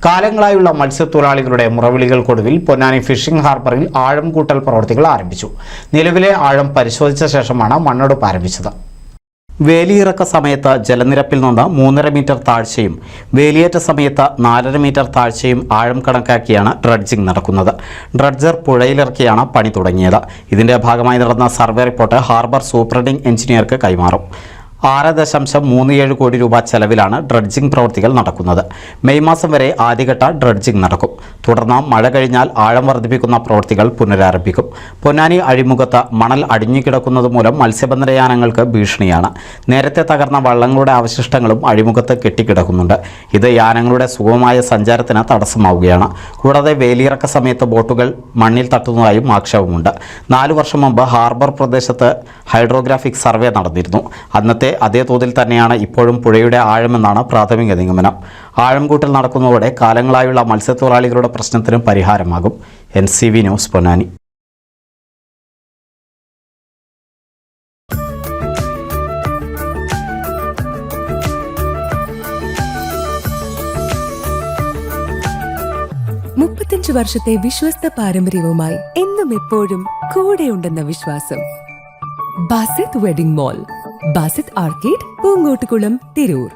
കാലങ്ങളായുള്ള മത്സ്യത്തൊഴിലാളികളുടെ മുറവിളികൾക്കൊടുവിൽ പൊന്നാനി ഫിഷിംഗ് ഹാർബറിൽ ആഴം കൂട്ടൽ പ്രവൃത്തികൾ ആരംഭിച്ചു. നിലവിലെ ആഴം പരിശോധിച്ച ശേഷമാണ് മണ്ണെടുപ്പ് ആരംഭിച്ചത്. വേലിയിറക്ക സമയത്ത് ജലനിരപ്പിൽ നിന്ന് 3.5 മീറ്റർ താഴ്ചയും വേലിയേറ്റ സമയത്ത് 4.5 മീറ്റർ താഴ്ചയും ആഴം കണക്കാക്കിയാണ് ഡ്രഡ്ജിംഗ് നടക്കുന്നത്. ഡ്രഡ്ജർ പുഴയിലിറക്കിയാണ് പണി തുടങ്ങിയത്. ഇതിന്റെ ഭാഗമായി നടന്ന സർവേ റിപ്പോർട്ട് ഹാർബർ സൂപ്രണ്ടിംഗ് എഞ്ചിനീയർക്ക് കൈമാറും. 6.37 കോടി രൂപ ചെലവിലാണ് ഡ്രഡ്ജിംഗ് പ്രവൃത്തികൾ നടക്കുന്നത്. മെയ് മാസം വരെ ആദ്യഘട്ട ഡ്രഡ്ജിംഗ് നടക്കും. തുടർന്ന് മഴ കഴിഞ്ഞാൽ ആഴം വർദ്ധിപ്പിക്കുന്ന പ്രവൃത്തികൾ പുനരാരംഭിക്കും. പൊന്നാനി അഴിമുഖത്ത് മണൽ അടിഞ്ഞുകിടക്കുന്നത് മൂലം മത്സ്യബന്ധനയാനങ്ങൾക്ക് ഭീഷണിയാണ്. നേരത്തെ തകർന്ന വള്ളങ്ങളുടെ അവശിഷ്ടങ്ങളും അഴിമുഖത്ത് കെട്ടിക്കിടക്കുന്നുണ്ട്. ഇത് യാനങ്ങളുടെ സുഗമമായ സഞ്ചാരത്തിന് തടസ്സമാവുകയാണ്. കൂടാതെ വേലിയിറക്ക സമയത്ത് ബോട്ടുകൾ മണ്ണിൽ തട്ടുന്നതായും ആക്ഷേപമുണ്ട്. 4 വർഷം മുമ്പ് ഹാർബർ പ്രദേശത്ത് ഹൈഡ്രോഗ്രാഫിക് സർവേ നടന്നിരുന്നു. അന്നത്തെ അതേ തോതിൽ തന്നെയാണ് ഇപ്പോഴും പുഴയുടെ ആഴമെന്നാണ് പ്രാഥമിക നിഗമനം. ആഴം കൂട്ടൽ നടക്കുന്നതോടെ കാലങ്ങളായുള്ള മത്സ്യത്തൊഴിലാളികളുടെ പ്രശ്നത്തിനും പരിഹാരമാകും. NCV news, Ponnani. വർഷത്തെ വിശ്വസ്ത പാരമ്പര്യവുമായി എന്നും എപ്പോഴും കൂടെയുണ്ടെന്ന വിശ്വാസം. Basith wedding mall, Basith arcade, Poongottukulam, Tirur.